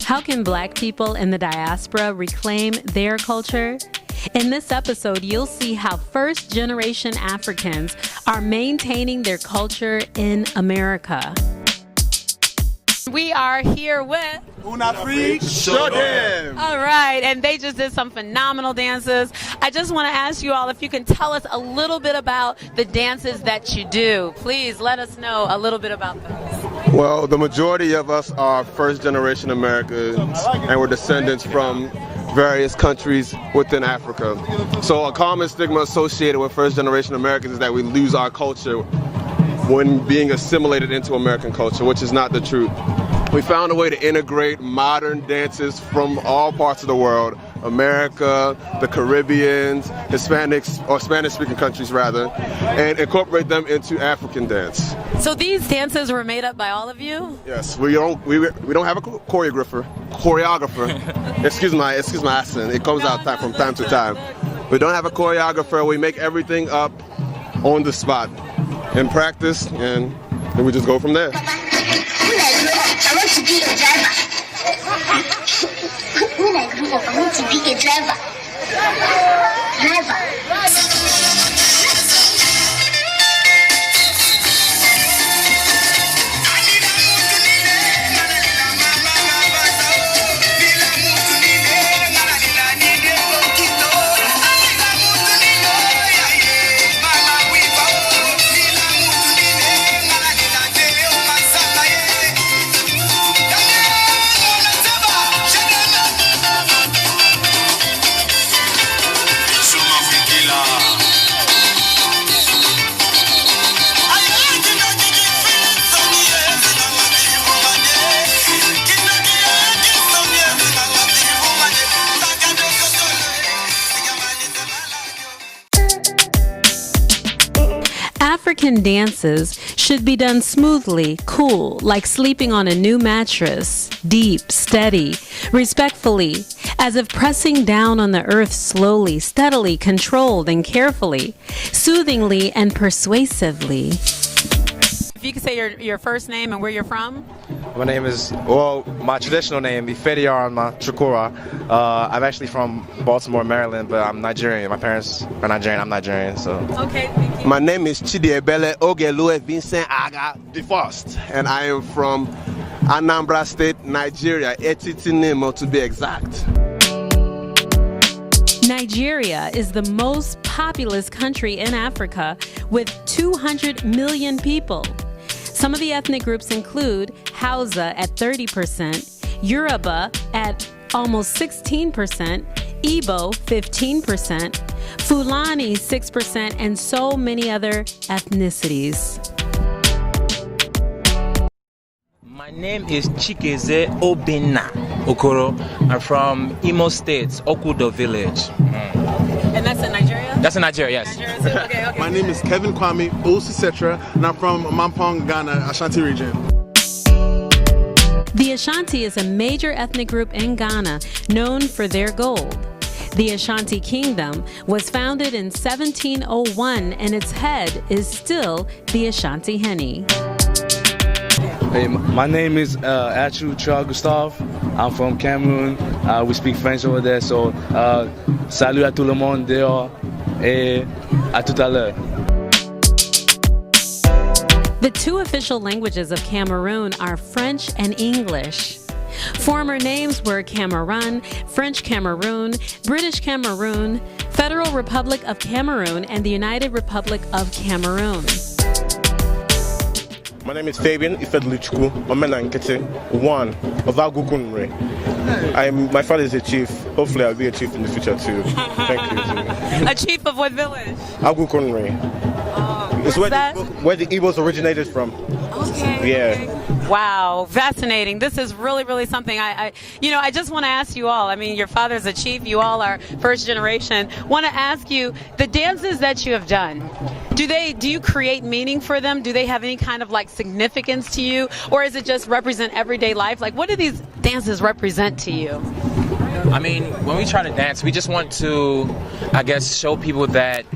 How can Black people in the diaspora reclaim their culture? In this episode, you'll see how first-generation Africans are maintaining their culture in America. We are here with Afrik Show Dem. All right, and they just did some phenomenal dances. I just want to ask you all if you can tell us a little bit about the dances that you do. Please let us know a little bit about those. Well, the majority of us are first-generation Americans, and we're descendants from various countries within Africa. So a common stigma associated with first-generation Americans is that we lose our culture when being assimilated into American culture, which is not the truth. We found a way to integrate modern dances from all parts of the world, America, the Caribbean, Hispanics, or Spanish-speaking countries rather, and incorporate them into African dance. So these dances were made up by all of you? Yes, we don't have a choreographer. Excuse my accent. It comes out from time to time. We don't have a choreographer. We make everything up on the spot in practice, and then we just go from there. I want to be a driver. When I grew up, I want to be a driver. African dances should be done smoothly, cool, like sleeping on a new mattress, deep, steady, respectfully, as if pressing down on the earth slowly, steadily, controlled and carefully, soothingly and persuasively. If you could say your first name and where you're from? My name is, well, my traditional name is Ifediarama Chukura. I'm actually from Baltimore, Maryland, but I'm Nigerian. My parents are Nigerian, I'm Nigerian, so. Okay, thank you. My name is Chidiebele Ogelue Vincent Aga the First, and I am from Anambra State, Nigeria, Etitinimo to be exact. Nigeria is the most populous country in Africa with 200 million people. Some of the ethnic groups include Hausa at 30%, Yoruba at almost 16%, Igbo 15%, Fulani 6%, and so many other ethnicities. My name is Chikeze Obinna Okoro. I'm from Imo State, Okudo village. And that's in Nigeria? That's in Nigeria, yes. Nigeria, okay. My name is Kevin Kwame Osusetra, and I'm from Mampong, Ghana, Ashanti region. The Ashanti is a major ethnic group in Ghana known for their gold. The Ashanti Kingdom was founded in 1701, and its head is still the Ashanti Henny. Hey, my name is Achu Charles Gustave. I'm from Cameroon. We speak French over there, so salut à tout le monde dehors et à tout à l'heure. The two official languages of Cameroon are French and English. Former names were Cameroon, French Cameroon, British Cameroon, Federal Republic of Cameroon, and the United Republic of Cameroon. My name is Fabian Ifedluchku Mamenankete, one of Agukunre. My father is a chief. Hopefully I'll be a chief in the future too. Thank you. A chief of what village? Agukunre. It's where the Igbos originated from. Okay. Yeah. Okay. Wow, fascinating. This is really, really something. I just want to ask you all. I mean, your father's a chief. You all are first generation. Want to ask you, the dances that you have done, do you create meaning for them? Do they have any kind of like significance to you, or is it just represent everyday life? Like, what do these dances represent to you? I mean, when we try to dance, we just want to, I guess, show people that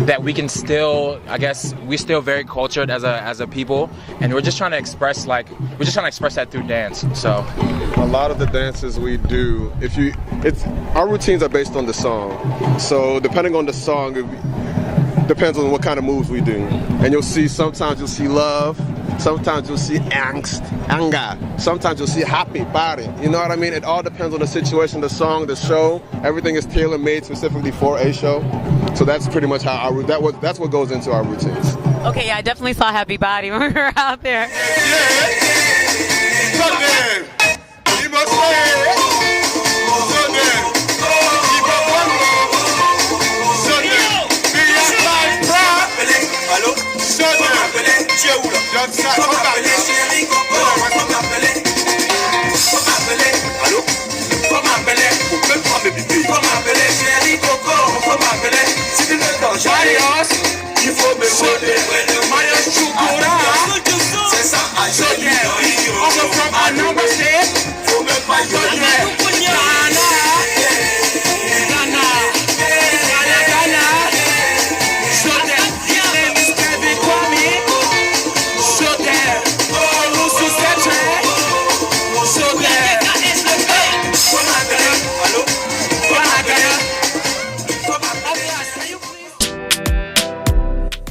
that we can still, I guess, we're still very cultured as a people, and we're just trying to express that through dance. So a lot of the dances we do, our routines are based on the song. So depending on the song, it depends on what kind of moves we do. And sometimes you'll see love, sometimes you'll see angst, anger, sometimes you'll see happy, party. You know what I mean? It all depends on the situation, the song, the show. Everything is tailor-made specifically for a show. So that's pretty much how that's what goes into our routines. Okay, yeah, I definitely saw Happy Body when we were out there.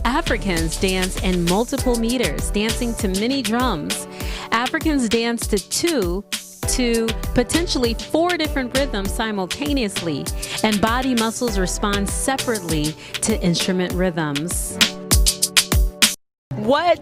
Africans dance in multiple meters, dancing to many drums. Africans dance to 2 to potentially 4 different rhythms simultaneously, and body muscles respond separately to instrument rhythms. What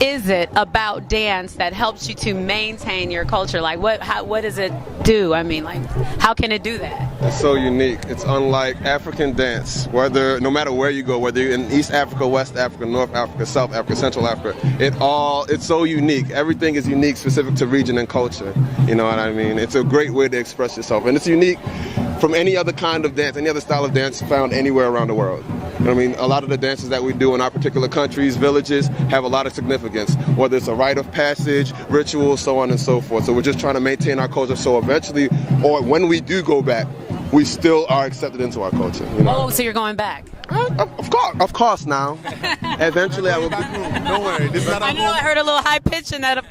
is it about dance that helps you to maintain your culture? Like, what does it do? I mean, like, how can it do that? It's so unique. It's unlike African dance. No matter where you go, whether you're in East Africa, West Africa, North Africa, South Africa, Central Africa, it's so unique. Everything is unique, specific to region and culture. You know what I mean? It's a great way to express yourself, and it's unique from any other kind of dance, any other style of dance found anywhere around the world. You know what I mean? A lot of the dances that we do in our particular countries, villages, have a lot of significance, whether it's a rite of passage, ritual, so on and so forth. So we're just trying to maintain our culture so eventually, or when we do go back, we still are accepted into our culture. You know? Oh, so you're going back? Of course now. Eventually I will be. Don't worry. This is not I know I heard a little high pitch in that, of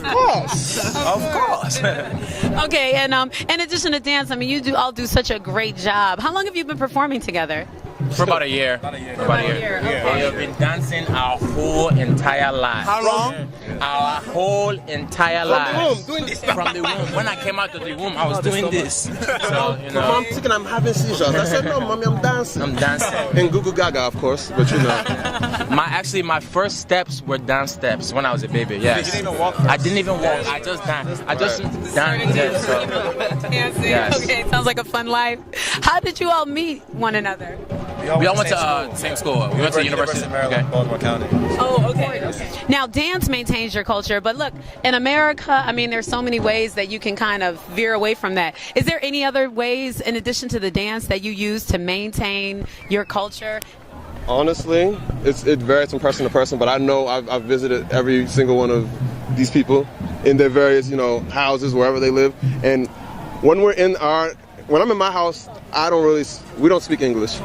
course. Of course. Okay, and in addition to dance, I mean, you all do such a great job. How long have you been performing together? For about a year. About a year. Okay. We have been dancing our whole entire life. How long? Our whole entire life. Doing this. From the womb. When I came out of the womb, I was doing this. So, you know. Mom, thinking I'm having seizures. I said, no, mommy, I'm dancing. I'm dancing. And Goo Goo Gaga, of course, but you know. My first steps were dance steps when I was a baby. Yes. You didn't even walk. I didn't even walk. I just danced. Danced. So. Dancing. Yes. Okay, sounds like a fun life. How did you all meet one another? We all went to same school. We went to University of Maryland, Baltimore County. Oh, okay. Now, dance maintains your culture, but look, in America, I mean, there's so many ways that you can kind of veer away from that. Is there any other ways, in addition to the dance, that you use to maintain your culture? Honestly, it varies from person to person, but I know I've visited every single one of these people in their various, houses, wherever they live, and when I'm in my house, we don't speak English.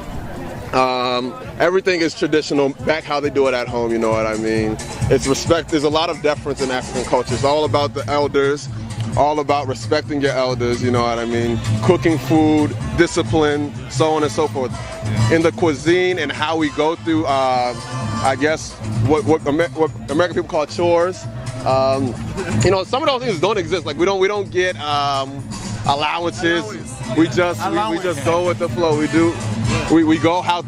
Everything is traditional, back how they do it at home, you know what I mean? It's respect. There's a lot of deference in African culture. It's all about the elders, all about respecting your elders, you know what I mean? Cooking food, discipline, so on and so forth. In the cuisine and how we go through, I guess, what American people call chores. Some of those things don't exist. Like we don't get allowances. We just go with the flow. We go how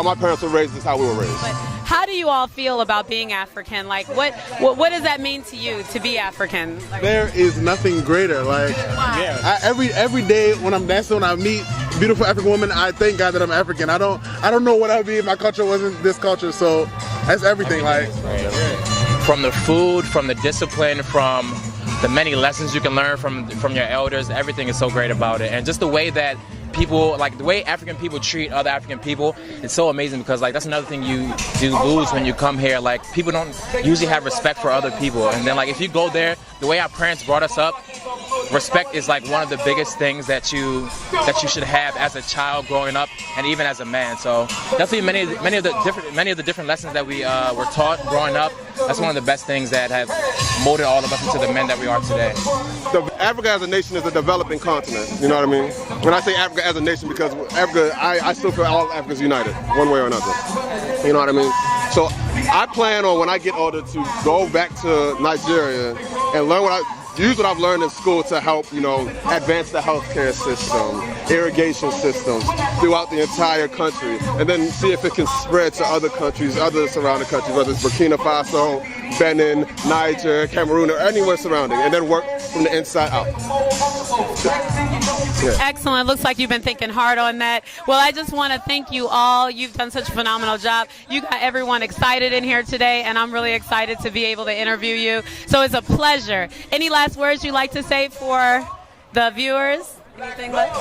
my parents were raised is how we were raised. But how do you all feel about being African? Like, what does that mean to you to be African? Like, there is nothing greater. Like, every day when I'm dancing, when I meet beautiful African women, I thank God that I'm African. I don't know what I'd be if my culture wasn't this culture. So that's everything. Like, from the food, from the discipline, from the many lessons you can learn from your elders, everything is so great about it. And just the way that people, like the way African people treat other African people, it's so amazing because like that's another thing you do lose when you come here. Like people don't usually have respect for other people, and then like if you go there, the way our parents brought us up, respect is like one of the biggest things that you should have as a child growing up, and even as a man. So definitely many of the different lessons that we were taught growing up. That's one of the best things that have molded all of us into the men that we are today. Africa as a nation is a developing continent. You know what I mean? When I say Africa as a nation, because Africa, I still feel all Africans united, one way or another. You know what I mean? So I plan on, when I get older, to go back to Nigeria and learn use what I've learned in school to help, advance the healthcare system, irrigation systems throughout the entire country, and then see if it can spread to other countries, other surrounding countries, whether it's Burkina Faso, Benin, Niger, Cameroon, or anywhere surrounding, and then work from the inside out. Yeah. Excellent. Looks like you've been thinking hard on that. Well, I just want to thank you all. You've done such a phenomenal job. You got everyone excited in here today, and I'm really excited to be able to interview you. So it's a pleasure. Any last words you'd like to say for the viewers? Anything left?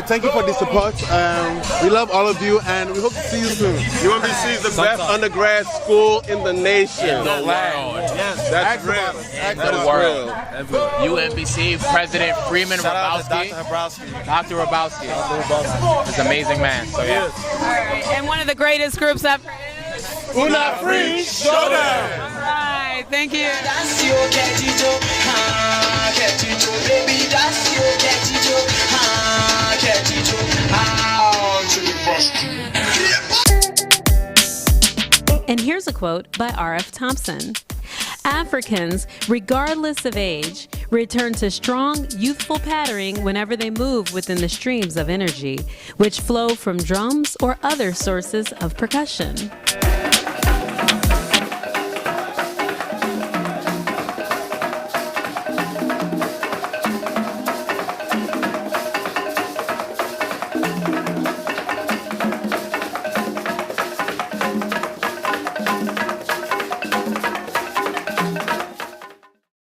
Thank you for the support. We love all of you, and we hope to see you soon. UMBC is the best undergrad school in the nation. In the world. Yes, that's real. The world. UMBC President Freeman Rabowski. Dr. Rabowski. He's an amazing man. So yeah. All right. And one of the greatest groups ever is Afrik Show Dem. All right. Thank you. And here's a quote by R.F. Thompson. Africans, regardless of age, return to strong, youthful patterning whenever they move within the streams of energy, which flow from drums or other sources of percussion.